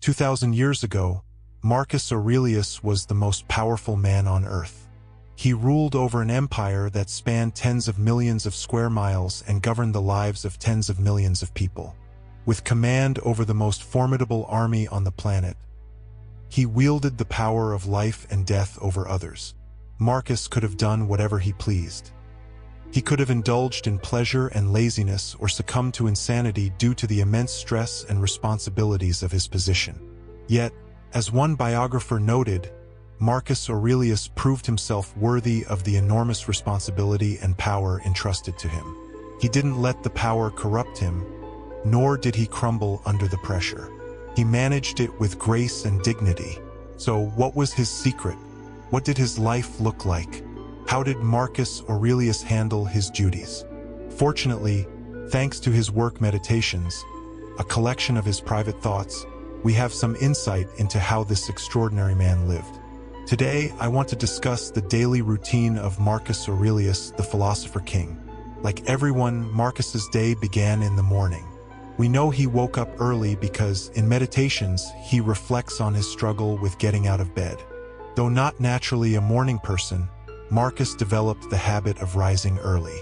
2,000 years ago, Marcus Aurelius was the most powerful man on earth. He ruled over an empire that spanned tens of millions of square miles and governed the lives of tens of millions of people. With command over the most formidable army on the planet, he wielded the power of life and death over others. Marcus could have done whatever he pleased. He could have indulged in pleasure and laziness or succumbed to insanity due to the immense stress and responsibilities of his position. Yet, as one biographer noted, Marcus Aurelius proved himself worthy of the enormous responsibility and power entrusted to him. He didn't let the power corrupt him, nor did he crumble under the pressure. He managed it with grace and dignity. So what was his secret? What did his life look like? How did Marcus Aurelius handle his duties? Fortunately, thanks to his work Meditations, a collection of his private thoughts, we have some insight into how this extraordinary man lived. Today, I want to discuss the daily routine of Marcus Aurelius, the philosopher king. Like everyone, Marcus's day began in the morning. We know he woke up early because, in Meditations, he reflects on his struggle with getting out of bed. Though not naturally a morning person, Marcus developed the habit of rising early.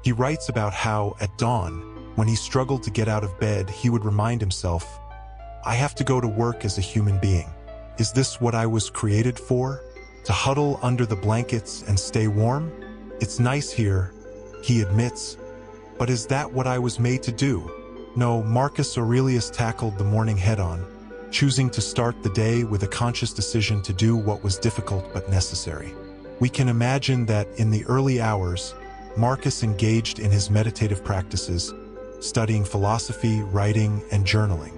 He writes about how, at dawn, when he struggled to get out of bed, he would remind himself, "I have to go to work as a human being. Is this what I was created for? To huddle under the blankets and stay warm? It's nice here," he admits, "but is that what I was made to do?" No, Marcus Aurelius tackled the morning head-on, choosing to start the day with a conscious decision to do what was difficult but necessary. We can imagine that in the early hours, Marcus engaged in his meditative practices, studying philosophy, writing, and journaling.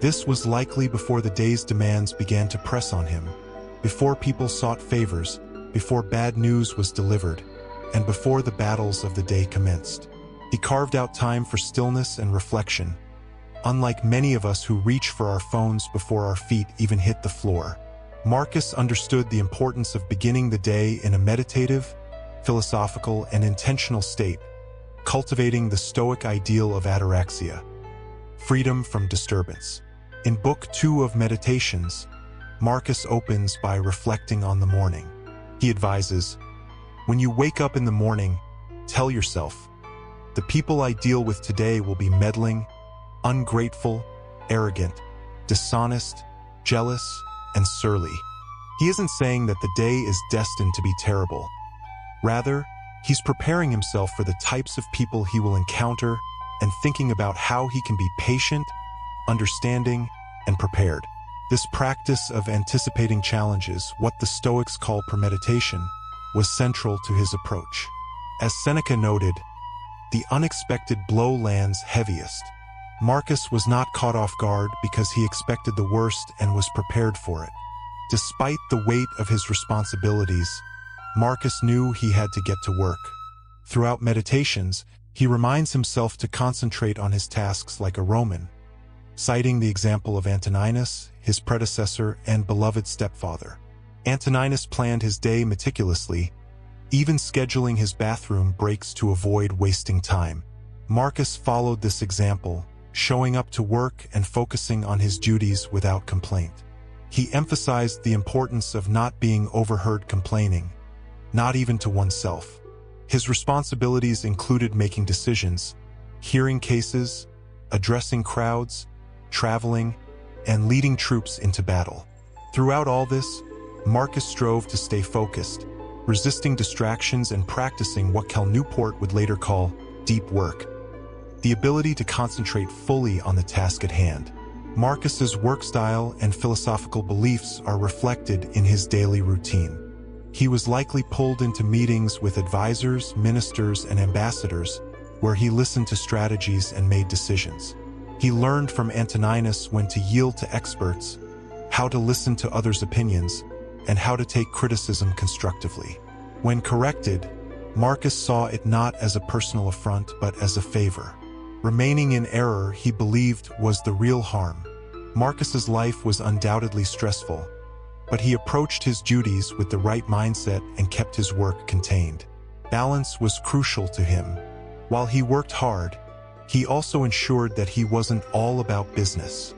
This was likely before the day's demands began to press on him, before people sought favors, before bad news was delivered, and before the battles of the day commenced. He carved out time for stillness and reflection, unlike many of us who reach for our phones before our feet even hit the floor. Marcus understood the importance of beginning the day in a meditative, philosophical, and intentional state, cultivating the Stoic ideal of ataraxia, freedom from disturbance. In Book 2 of Meditations, Marcus opens by reflecting on the morning. He advises, "When you wake up in the morning, tell yourself, the people I deal with today will be meddling, ungrateful, arrogant, dishonest, jealous, and surly." He isn't saying that the day is destined to be terrible. Rather, he's preparing himself for the types of people he will encounter and thinking about how he can be patient, understanding, and prepared. This practice of anticipating challenges, what the Stoics call premeditation, was central to his approach. As Seneca noted, "The unexpected blow lands heaviest." Marcus was not caught off guard because he expected the worst and was prepared for it. Despite the weight of his responsibilities, Marcus knew he had to get to work. Throughout Meditations, he reminds himself to concentrate on his tasks like a Roman, citing the example of Antoninus, his predecessor and beloved stepfather. Antoninus planned his day meticulously, even scheduling his bathroom breaks to avoid wasting time. Marcus followed this example, showing up to work and focusing on his duties without complaint. He emphasized the importance of not being overheard complaining, not even to oneself. His responsibilities included making decisions, hearing cases, addressing crowds, traveling, and leading troops into battle. Throughout all this, Marcus strove to stay focused, resisting distractions and practicing what Cal Newport would later call deep work, the ability to concentrate fully on the task at hand. Marcus's work style and philosophical beliefs are reflected in his daily routine. He was likely pulled into meetings with advisors, ministers, and ambassadors, where he listened to strategies and made decisions. He learned from Antoninus when to yield to experts, how to listen to others' opinions, and how to take criticism constructively. When corrected, Marcus saw it not as a personal affront but as a favor. Remaining in error, he believed, was the real harm. Marcus's life was undoubtedly stressful, but he approached his duties with the right mindset and kept his work contained. Balance was crucial to him. While he worked hard, he also ensured that he wasn't all about business.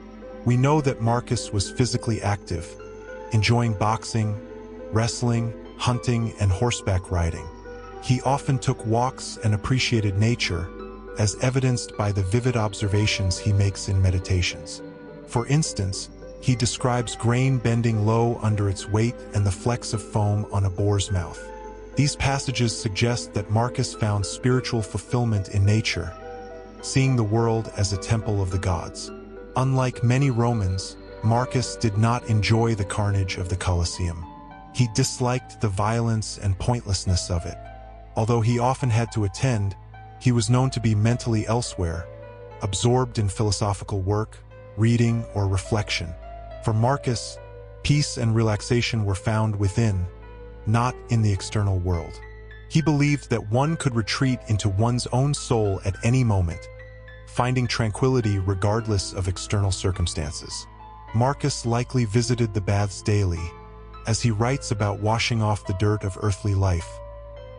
We know that Marcus was physically active, enjoying boxing, wrestling, hunting, and horseback riding. He often took walks and appreciated nature, as evidenced by the vivid observations he makes in meditations. For instance, he describes grain bending low under its weight and the flecks of foam on a boar's mouth. These passages suggest that Marcus found spiritual fulfillment in nature, seeing the world as a temple of the gods. Unlike many Romans, Marcus did not enjoy the carnage of the Colosseum. He disliked the violence and pointlessness of it. Although he often had to attend, he was known to be mentally elsewhere, absorbed in philosophical work, reading, or reflection. For Marcus, peace and relaxation were found within, not in the external world. He believed that one could retreat into one's own soul at any moment, finding tranquility regardless of external circumstances. Marcus likely visited the baths daily, as he writes about washing off the dirt of earthly life,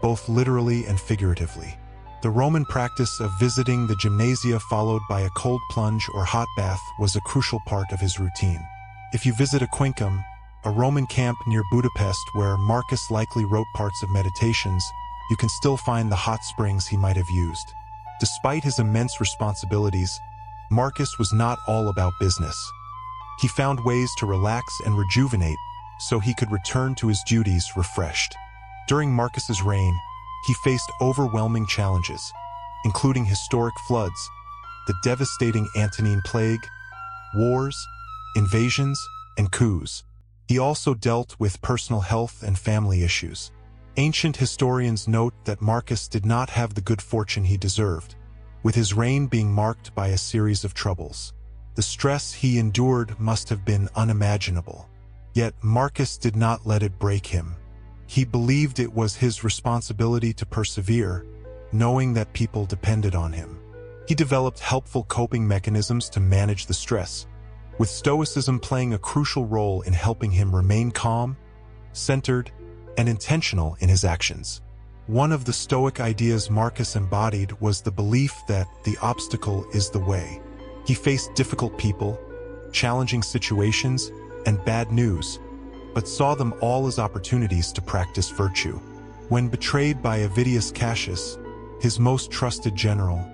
both literally and figuratively. The Roman practice of visiting the gymnasia followed by a cold plunge or hot bath was a crucial part of his routine. If you visit Aquincum, a Roman camp near Budapest where Marcus likely wrote parts of Meditations, you can still find the hot springs he might have used. Despite his immense responsibilities, Marcus was not all about business. He found ways to relax and rejuvenate so he could return to his duties refreshed. During Marcus's reign, he faced overwhelming challenges, including historic floods, the devastating Antonine Plague, wars, invasions, and coups. He also dealt with personal health and family issues. Ancient historians note that Marcus did not have the good fortune he deserved, with his reign being marked by a series of troubles. The stress he endured must have been unimaginable. Yet Marcus did not let it break him. He believed it was his responsibility to persevere, knowing that people depended on him. He developed helpful coping mechanisms to manage the stress, with Stoicism playing a crucial role in helping him remain calm, centered, and intentional in his actions. One of the Stoic ideas Marcus embodied was the belief that the obstacle is the way. He faced difficult people, challenging situations, and bad news, but saw them all as opportunities to practice virtue. When betrayed by Avidius Cassius, his most trusted general,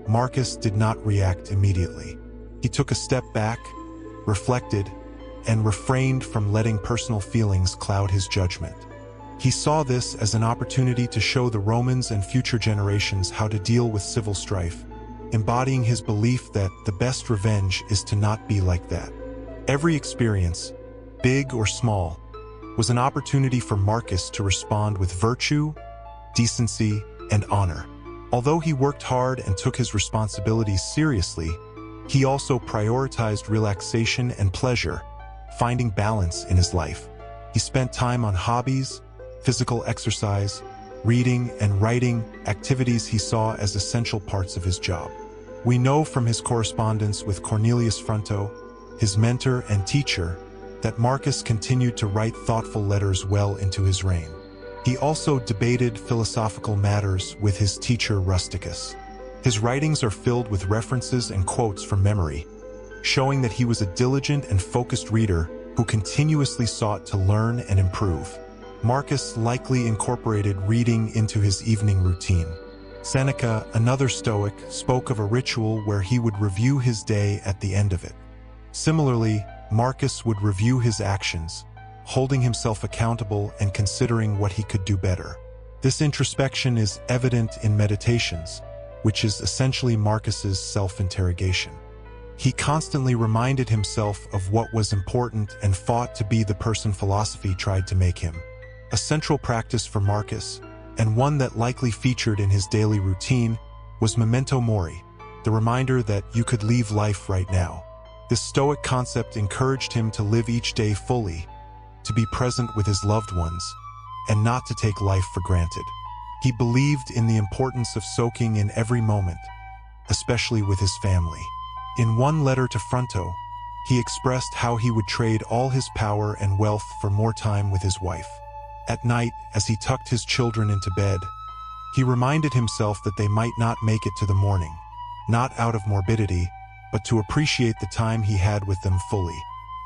Marcus did not react immediately. He took a step back, reflected, and refrained from letting personal feelings cloud his judgment. He saw this as an opportunity to show the Romans and future generations how to deal with civil strife, embodying his belief that the best revenge is to not be like that. Every experience, big or small, was an opportunity for Marcus to respond with virtue, decency, and honor. Although he worked hard and took his responsibilities seriously, he also prioritized relaxation and pleasure, finding balance in his life. He spent time on hobbies, physical exercise, reading, and writing, activities he saw as essential parts of his job. We know from his correspondence with Cornelius Fronto, his mentor and teacher, that Marcus continued to write thoughtful letters well into his reign. He also debated philosophical matters with his teacher Rusticus. His writings are filled with references and quotes from memory, showing that he was a diligent and focused reader who continuously sought to learn and improve. Marcus likely incorporated reading into his evening routine. Seneca, another Stoic, spoke of a ritual where he would review his day at the end of it. Similarly, Marcus would review his actions, holding himself accountable and considering what he could do better. This introspection is evident in Meditations, which is essentially Marcus's self-interrogation. He constantly reminded himself of what was important and fought to be the person philosophy tried to make him. A central practice for Marcus, and one that likely featured in his daily routine, was memento mori, the reminder that you could leave life right now. This Stoic concept encouraged him to live each day fully, to be present with his loved ones, and not to take life for granted. He believed in the importance of soaking in every moment, especially with his family. In one letter to Fronto, he expressed how he would trade all his power and wealth for more time with his wife. At night, as he tucked his children into bed, he reminded himself that they might not make it to the morning, not out of morbidity, but to appreciate the time he had with them fully.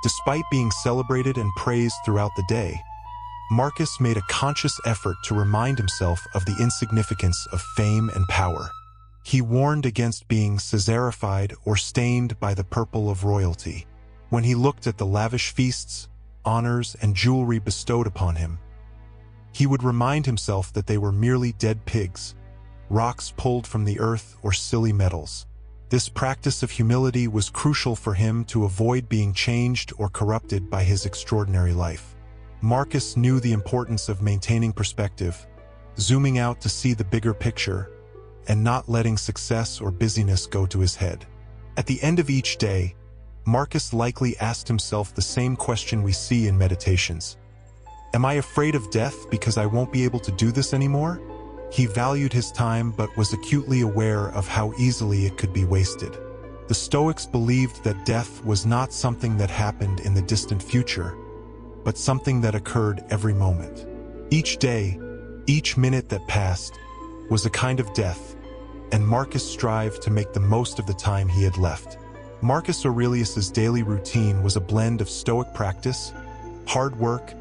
Despite being celebrated and praised throughout the day, Marcus made a conscious effort to remind himself of the insignificance of fame and power. He warned against being Caesarified or stained by the purple of royalty. When he looked at the lavish feasts, honors, and jewelry bestowed upon him, he would remind himself that they were merely dead pigs, rocks pulled from the earth, or silly metals. This practice of humility was crucial for him to avoid being changed or corrupted by his extraordinary life. Marcus knew the importance of maintaining perspective, zooming out to see the bigger picture, and not letting success or busyness go to his head. At the end of each day, Marcus likely asked himself the same question we see in meditations. Am I afraid of death because I won't be able to do this anymore? He valued his time but was acutely aware of how easily it could be wasted. The Stoics believed that death was not something that happened in the distant future, but something that occurred every moment. Each day, each minute that passed, was a kind of death, and Marcus strived to make the most of the time he had left. Marcus Aurelius's daily routine was a blend of Stoic practice, hard work,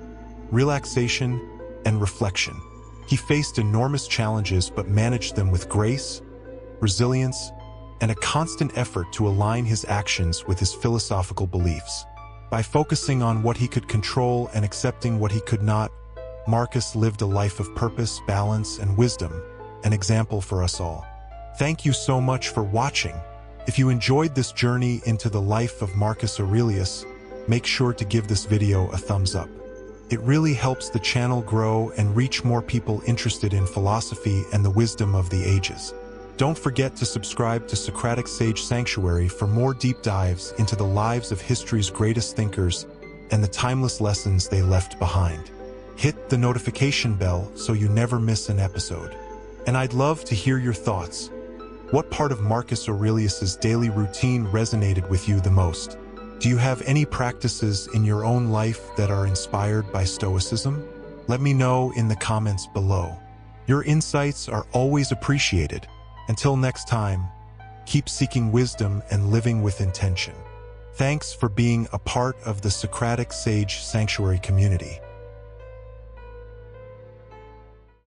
relaxation, and reflection. He faced enormous challenges but managed them with grace, resilience, and a constant effort to align his actions with his philosophical beliefs. By focusing on what he could control and accepting what he could not, Marcus lived a life of purpose, balance, and wisdom, an example for us all. Thank you so much for watching. If you enjoyed this journey into the life of Marcus Aurelius, make sure to give this video a thumbs up. It really helps the channel grow and reach more people interested in philosophy and the wisdom of the ages. Don't forget to subscribe to Socratic Sage Sanctuary for more deep dives into the lives of history's greatest thinkers and the timeless lessons they left behind. Hit the notification bell so you never miss an episode. And I'd love to hear your thoughts. What part of Marcus Aurelius's daily routine resonated with you the most? Do you have any practices in your own life that are inspired by Stoicism? Let me know in the comments below. Your insights are always appreciated. Until next time, keep seeking wisdom and living with intention. Thanks for being a part of the Socratic Sage Sanctuary community.